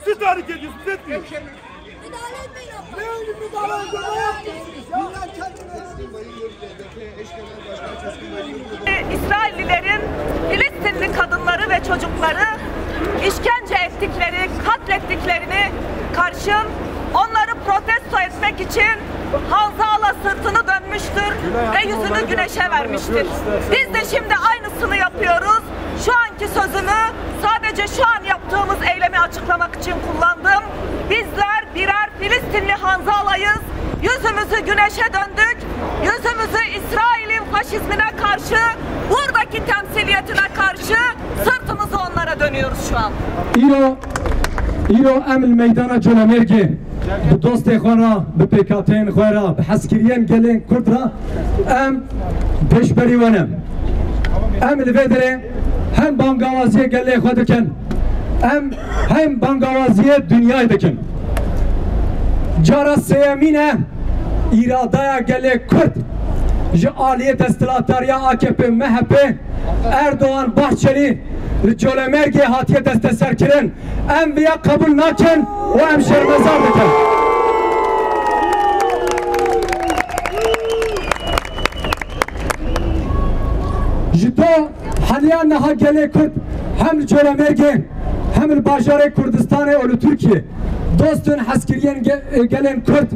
Siz tahrik ediyorsunuz, biz etmiyoruz. İsraillilerin Filistinli kadınları ve çocukları işkence ettikleri, katlettiklerini karşın onları protesto etmek için Hanzala sırtını dönmüştür ve yüzünü güneşe vermiştir. Biz de şimdi aynısını yapıyoruz. Şu anki sözümü sadece şu an yaptığımız eylemi açıklamak için kullandım. Bizler birer Filistinli Hanzala'yız. Yüzümüzü güneşe döndük. Yüzümüzü İsrail'in faşizmine karşı, buradaki temsiliyetine karşı sırtımızı onlara dönüyoruz şu an. İro eml meydana cölemergi bu doste xwana bu PKK'nin xwara bu heskiriyen gelen Kurdra em peşberivanem em ilvedere hem bangavaziye gele xwe dikin hem bangavaziye dünyayı dikin cara seyemine iradaya gele Kurd ji aliye destilatariya AKP MHP Erdoğan Bahçeli Cölemergi hatiye deste serkirin em viya kabul nakin o em şermezar dikin. Jito haliyan naha gele Kurd hem Cölemergi hem Bajarê Kurdistanê olu Türkiye dostun heskiriyen gelen Kurd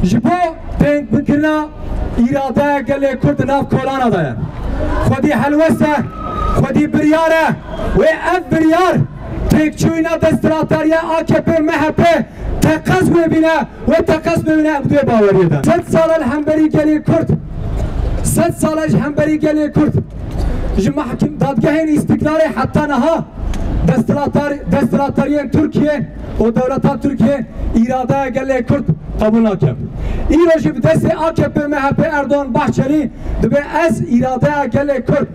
ji bo denk bikirina iradaya gele Kurd nav kolana daye xwedî helweste xwedî biryare ve ev biryar tekçûyina destiratariya AKP MHP teqez mebine ve teqez mebine bu baweriye de 100 sal hemberî gelê Kurd 100 sal hemberî gelê Kurd ji mahkem dadgehên istiklalê heta niha destalataryen Türkiye o devleta Türkiye irade gele Kürt kabul nakem. İroji bir deste AKP, MHP, Erdoğan, Bahçeli dibe ez irade gele Kürt,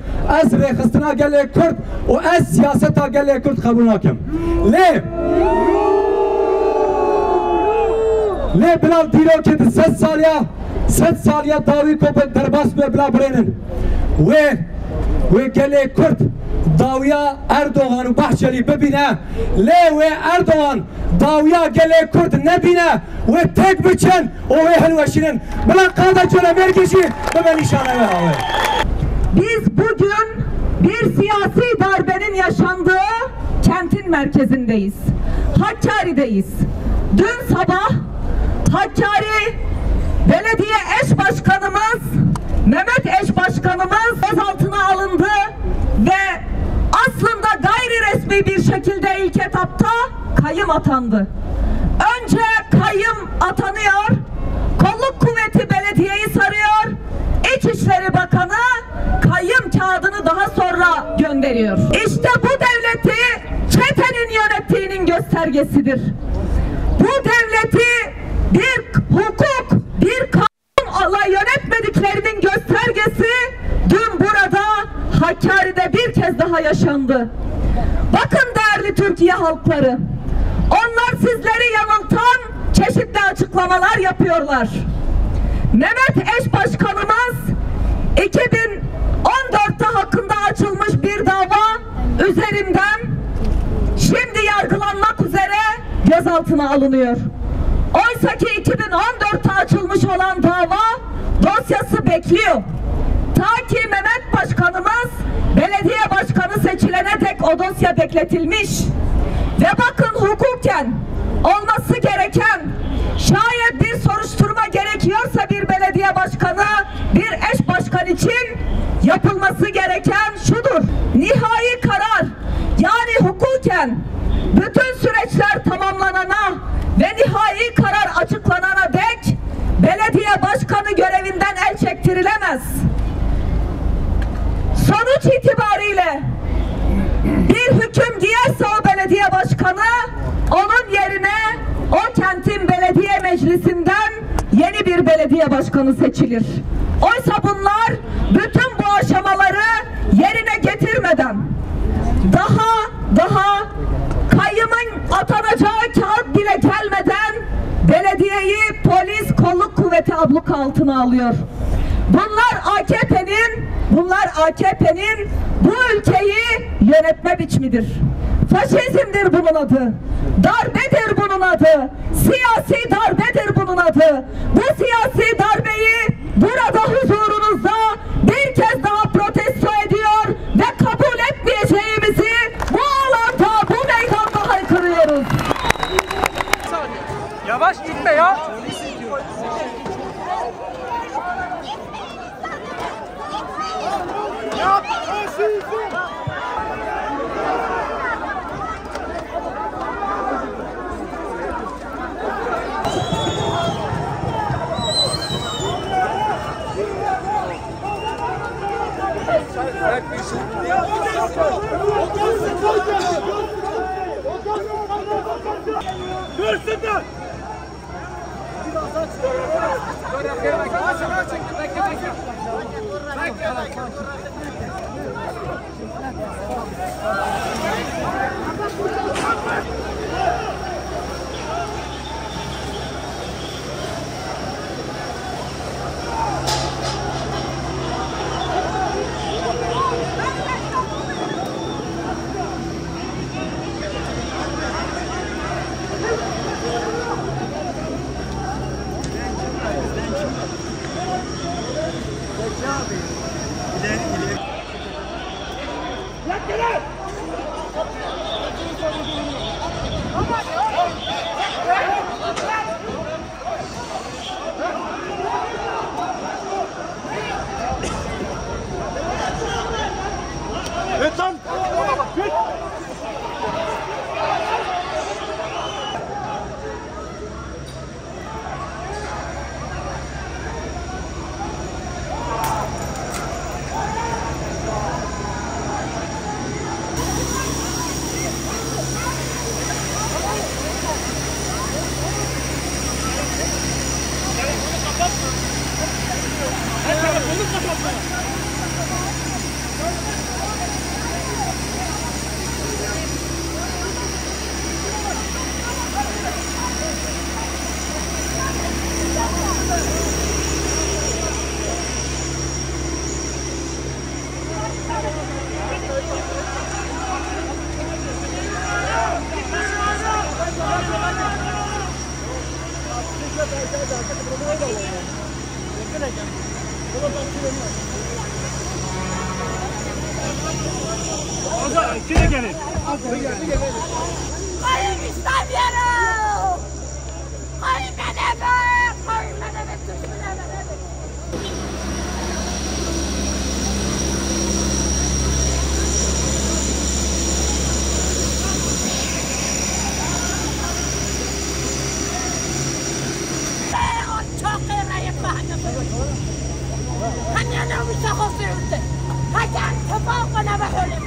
ez rexistina gele Kürt, o ez siyaseta gele Kürt kabul nakem. Le bilal diro ki set salya davi kopet derbas ve bila brenin ve gele Kürt daviya Erdoğan Bahçeli bebine le ve Erdoğan daviya gele Kürt nebine ve tek biçen o ve helveşinin bila kalda çöle merkezi ve nişane ve Biz bugün bir siyasi darbenin yaşandığı kentin merkezindeyiz. Hakkari'deyiz. Dün sabah Hakkari Belediye Eş Başkanımız Mehmet Eş Başkanımız gözaltına alındı ve aslında gayri resmi bir şekilde ilk etapta kayyım atandı. Önce kayyım atanıyor, kolluk kuvveti belediyeyi sarıyor, İçişleri Bakanı kayyım kağıdını daha sonra gönderiyor. İşte bu devleti çetenin yönettiğinin göstergesidir. Bu devleti bir hukuk, bir kanunla yönetmediklerinin göstergesi dün burada Hakkari'de bir kez daha yaşandı. Bakın değerli Türkiye halkları, onlar sizleri yanıltan çeşitli açıklamalar yapıyorlar. Mehmet Eş Başkanımız 2014'te hakkında açılmış bir dava üzerinden şimdi yargılanmak üzere gözaltına alınıyor. Oysa ki 2014'te açılmış olan dava dosyası bekliyor. Ta ki Mehmet Başkanımız belediye başkanı seçilene dek o dosya bekletilmiş. Ve bakın hukuken olması gereken, şayet bir soruşturma gerekiyorsa bir belediye başkanı, bir eş başkan için yapılması gereken şudur: nihai karar, yani hukuken bütün süreçler tamamlanana ve nihai karar açıklanana dek belediye başkanı görevinden el çektirilemez. Sonuç itibariyle bir hüküm giyerse o belediye başkanı, onun yerine o kentin belediye meclisinden yeni bir belediye başkanı seçilir. Oysa bunlar bütün bu aşamaları yerine getirmeden, daha kayyımın atanacağı kağıt bile gelmeden belediyeyi polis kolluk kuvveti abluka altına alıyor. Bunlar AKP'nin bu ülkeyi yönetme biçimidir. Faşizmdir bunun adı. Darbedir bunun adı. Siyasi darbedir bunun adı. Bu siyasi darbeyi burada huzurunuzda bir kez daha protesto ediyor ve kabul etmeyeceğimizi bu alanda, bu meydanda haykırıyoruz. Yavaş gitme ya. Yap, Görsünler. Şimdi gelin. Kayın istemiyorum. Kayın ben eve. Kayın ben eve. Düşün eve. Çok kırayım bahane. Hani ana uçak olsaydı. Hakan topağına bakalım.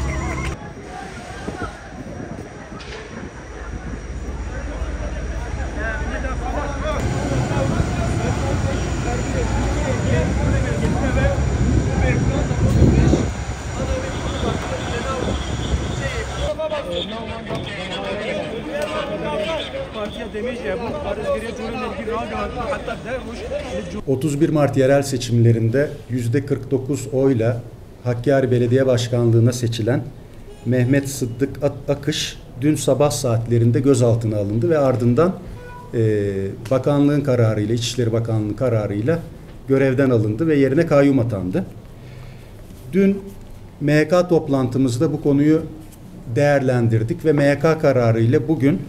Ee, 31 Mart yerel seçimlerinde %49 oyla Hakkari Belediye Başkanlığı'na seçilen Mehmet Sıddık Akış dün sabah saatlerinde gözaltına alındı ve ardından bakanlığın kararıyla, İçişleri Bakanlığı kararıyla görevden alındı ve yerine kayyum atandı. Dün MHK toplantımızda bu konuyu değerlendirdik ve MHK kararıyla bugün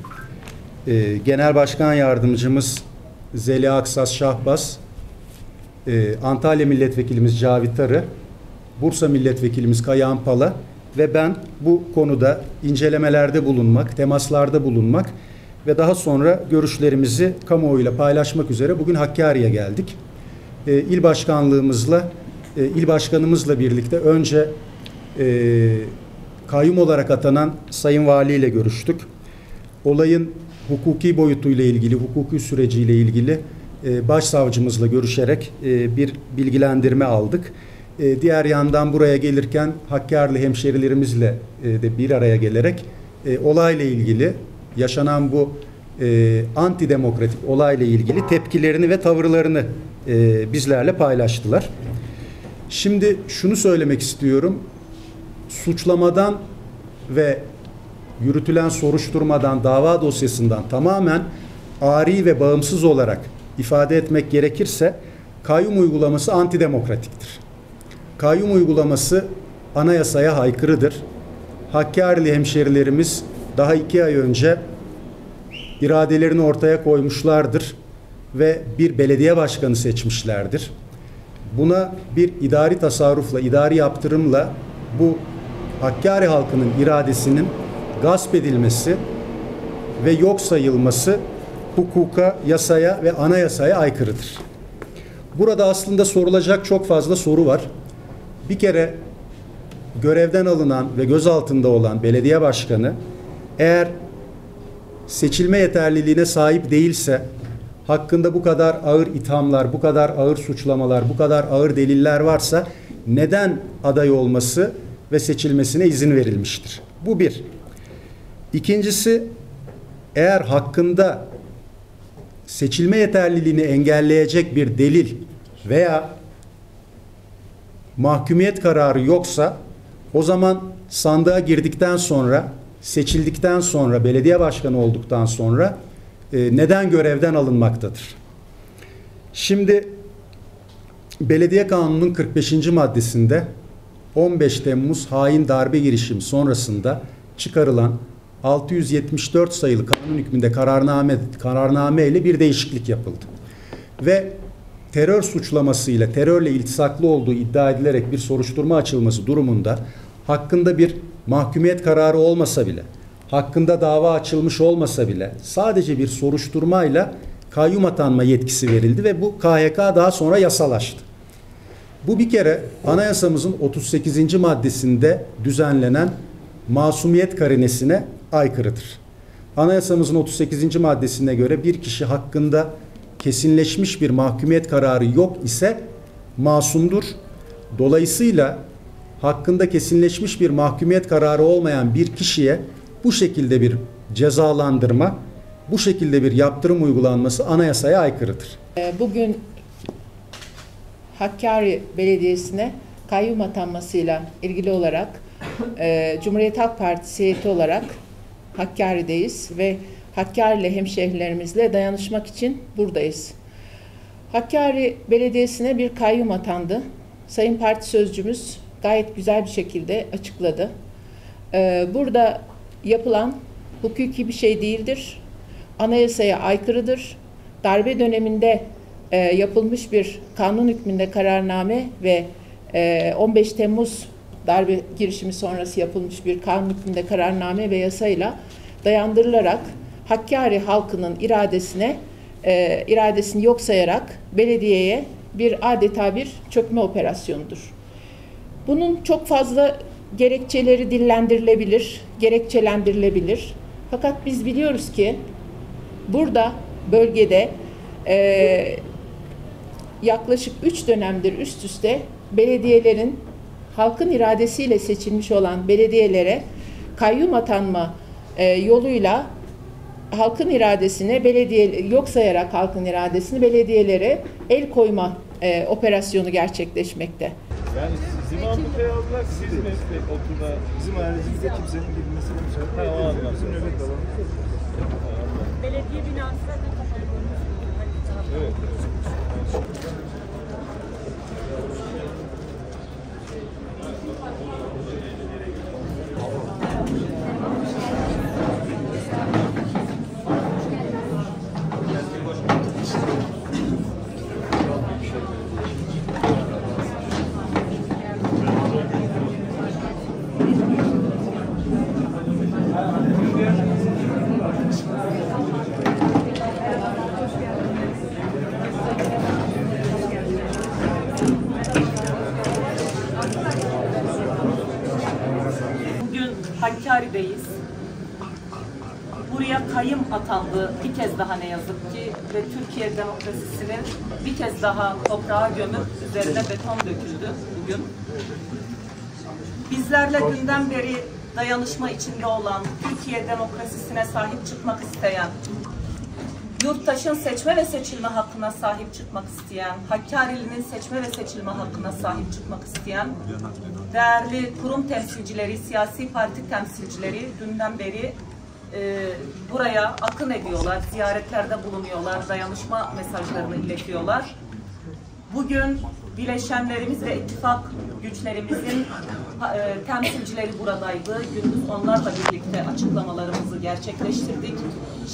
Genel Başkan Yardımcımız Zeliha Aksas Şahbaz, Antalya Milletvekilimiz Cavit Arı, Bursa Milletvekilimiz Kayahan Pala ve ben bu konuda incelemelerde bulunmak, temaslarda bulunmak ve daha sonra görüşlerimizi kamuoyuyla paylaşmak üzere bugün Hakkari'ye geldik. İl başkanımızla birlikte önce kayyum olarak atanan Sayın Vali ile görüştük. Olayın hukuki boyutuyla ilgili, hukuki süreciyle ilgili başsavcımızla görüşerek bir bilgilendirme aldık. Diğer yandan buraya gelirken Hakkari'li hemşerilerimizle de bir araya gelerek olayla ilgili, yaşanan bu antidemokratik olayla ilgili tepkilerini ve tavırlarını bizlerle paylaştılar. Şimdi şunu söylemek istiyorum. Suçlamadan ve yürütülen soruşturmadan, dava dosyasından tamamen ari ve bağımsız olarak ifade etmek gerekirse kayyum uygulaması antidemokratiktir. Kayyum uygulaması anayasaya aykırıdır. Hakkari'li hemşerilerimiz daha 2 ay önce iradelerini ortaya koymuşlardır ve bir belediye başkanı seçmişlerdir. Buna bir idari tasarrufla, idari yaptırımla bu Hakkari halkının iradesinin gasp edilmesi ve yok sayılması hukuka, yasaya ve anayasaya aykırıdır. Burada aslında sorulacak çok fazla soru var. Bir kere görevden alınan ve gözaltında olan belediye başkanı eğer seçilme yeterliliğine sahip değilse, hakkında bu kadar ağır ithamlar, bu kadar ağır suçlamalar, bu kadar ağır deliller varsa neden aday olması ve seçilmesine izin verilmiştir? Bu bir. İkincisi, eğer hakkında seçilme yeterliliğini engelleyecek bir delil veya mahkumiyet kararı yoksa, o zaman sandığa girdikten sonra, seçildikten sonra, belediye başkanı olduktan sonra neden görevden alınmaktadır? Şimdi Belediye Kanunu'nun 45. maddesinde 15 Temmuz hain darbe girişimi sonrasında çıkarılan 674 sayılı kanun hükmünde kararname ile bir değişiklik yapıldı. Ve terör suçlamasıyla, terörle iltisaklı olduğu iddia edilerek bir soruşturma açılması durumunda hakkında bir mahkumiyet kararı olmasa bile, hakkında dava açılmış olmasa bile sadece bir soruşturmayla kayyum atanma yetkisi verildi ve bu KHK daha sonra yasalaştı. Bu bir kere anayasamızın 38. maddesinde düzenlenen masumiyet karinesine aykırıdır. Anayasamızın 38. maddesine göre bir kişi hakkında kesinleşmiş bir mahkumiyet kararı yok ise masumdur. Dolayısıyla hakkında kesinleşmiş bir mahkumiyet kararı olmayan bir kişiye bu şekilde bir cezalandırma, bu şekilde bir yaptırım uygulanması anayasaya aykırıdır. Bugün Hakkari Belediyesi'ne kayyum atanmasıyla ilgili olarak Cumhuriyet Halk Partisi heyeti olarak Hakkari'deyiz ve Hakkari'li hemşehrilerimizle dayanışmak için buradayız. Hakkari Belediyesi'ne bir kayyum atandı. Sayın Parti Sözcümüz gayet güzel bir şekilde açıkladı. Burada yapılan hukuki bir şey değildir. Anayasaya aykırıdır. Darbe döneminde yapılmış bir kanun hükmünde kararname ve 15 Temmuz darbe girişimi sonrası yapılmış bir kanun hükmünde kararname ve yasayla dayandırılarak Hakkari halkının iradesini yok sayarak belediyeye adeta bir çökme operasyonudur. Bunun çok fazla gerekçeleri gerekçelendirilebilir. Fakat biz biliyoruz ki burada bölgede yaklaşık 3 dönemdir üst üste belediyelerin halkın iradesiyle seçilmiş olan belediyelere kayyum atanma yoluyla halkın iradesini yok sayarak halkın iradesini belediyelere el koyma operasyonu gerçekleşmekte. Yani sizin ablukaya aldılar, siz mi okulda? Bizim ailemizde kimsenin girmesi müsaade edilmiyor. Bizim nöbet alanımız yok. Belediye binası zaten kapalı. Evet. Hakkari'deyiz. Buraya kayyum atandı bir kez daha ne yazık ki ve Türkiye demokrasisinin bir kez daha toprağa gömüp üzerine beton döküldü bugün. Bizlerle dünden beri dayanışma içinde olan, Türkiye demokrasisine sahip çıkmak isteyen, yurttaşın seçme ve seçilme hakkına sahip çıkmak isteyen, Hakkari'linin seçme ve seçilme hakkına sahip çıkmak isteyen değerli kurum temsilcileri, siyasi parti temsilcileri dünden beri buraya akın ediyorlar, ziyaretlerde bulunuyorlar, dayanışma mesajlarını iletiyorlar. Bugün bileşenlerimiz ve ittifak güçlerimizin temsilcileri buradaydı. Gündüz onlarla birlikte açıklamalarımızı gerçekleştirdik.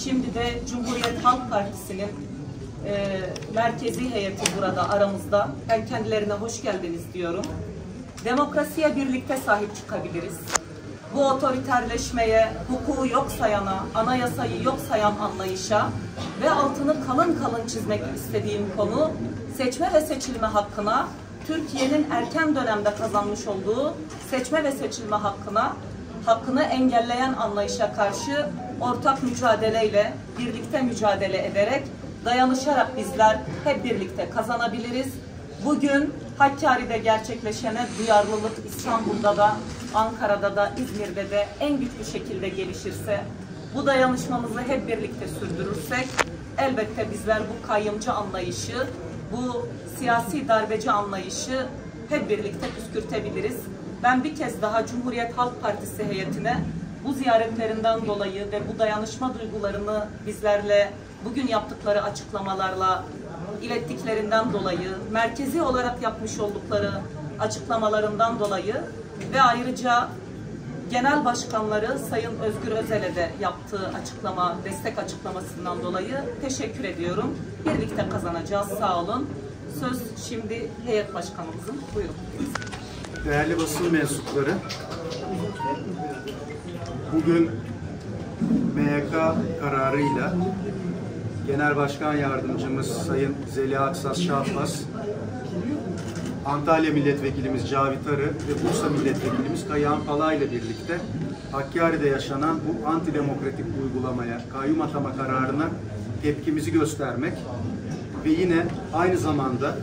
Şimdi de Cumhuriyet Halk Partisi'nin merkezi heyeti burada aramızda. Ben kendilerine hoş geldiniz diyorum. Demokrasiye birlikte sahip çıkabiliriz. Bu otoriterleşmeye, hukuku yok sayana, anayasayı yok sayan anlayışa ve altını kalın kalın çizmek istediğim konu seçme ve seçilme hakkına, Türkiye'nin erken dönemde kazanmış olduğu seçme ve seçilme hakkını engelleyen anlayışa karşı ortak mücadeleyle, birlikte mücadele ederek, dayanışarak bizler hep birlikte kazanabiliriz. Bugün Hakkari'de gerçekleşene duyarlılık İstanbul'da da, Ankara'da da, İzmir'de de en güçlü şekilde gelişirse, bu dayanışmamızı hep birlikte sürdürürsek, elbette bizler bu kayyımcı anlayışı, bu siyasi darbeci anlayışı hep birlikte püskürtebiliriz. Ben bir kez daha Cumhuriyet Halk Partisi heyetine bu ziyaretlerinden dolayı ve bu dayanışma duygularını bizlerle bugün yaptıkları açıklamalarla ilettiklerinden dolayı, merkezi olarak yapmış oldukları açıklamalarından dolayı ve ayrıca Genel Başkanları Sayın Özgür Özel'e de yaptığı destek açıklamasından dolayı teşekkür ediyorum. Birlikte kazanacağız, sağ olun. Söz şimdi heyet başkanımızın. Buyurun. Değerli basın mensupları, bugün MYK kararıyla Genel Başkan Yardımcımız Sayın Zeliha Aksas Şahbaz, Antalya Milletvekilimiz Cavit Arı ve Bursa Milletvekilimiz Kayahan Pala ile birlikte Hakkari'de yaşanan bu antidemokratik uygulamaya, kayyum atama kararına tepkimizi göstermek ve yine aynı zamanda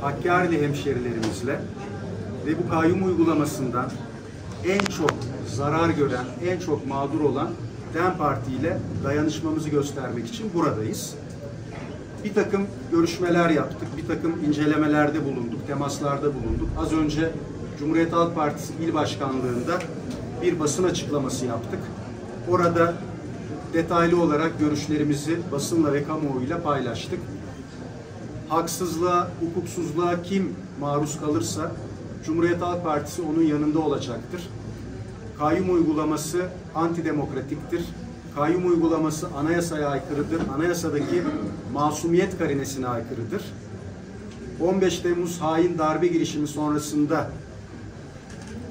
Hakkari'li hemşerilerimizle ve bu kayyum uygulamasından en çok zarar gören, en çok mağdur olan DEM Parti ile dayanışmamızı göstermek için buradayız. Bir takım görüşmeler yaptık, bir takım incelemelerde bulunduk, temaslarda bulunduk. Az önce Cumhuriyet Halk Partisi İl Başkanlığı'nda bir basın açıklaması yaptık. Orada detaylı olarak görüşlerimizi basınla ve kamuoyuyla paylaştık. Haksızlığa, hukuksuzluğa kim maruz kalırsa Cumhuriyet Halk Partisi onun yanında olacaktır. kayyum uygulaması antidemokratiktir. Kayyum uygulaması anayasaya aykırıdır. Anayasadaki masumiyet karinesine aykırıdır. 15 Temmuz hain darbe girişimi sonrasında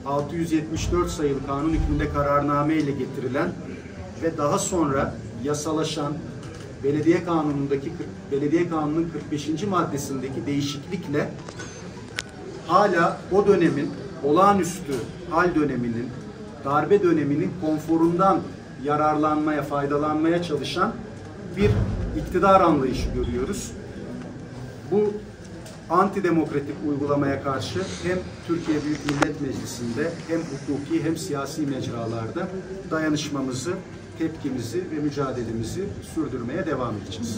674 sayılı kanun hükmünde kararname ile getirilen ve daha sonra yasalaşan Belediye Kanunu'nun 45. maddesindeki değişiklikle hala o dönemin olağanüstü hal döneminin, darbe döneminin konforundan yararlanmaya, faydalanmaya çalışan bir iktidar anlayışı görüyoruz. Bu antidemokratik uygulamaya karşı hem Türkiye Büyük Millet Meclisi'nde hem hukuki hem siyasi mecralarda dayanışmamızı, tepkimizi ve mücadelemizi sürdürmeye devam edeceğiz.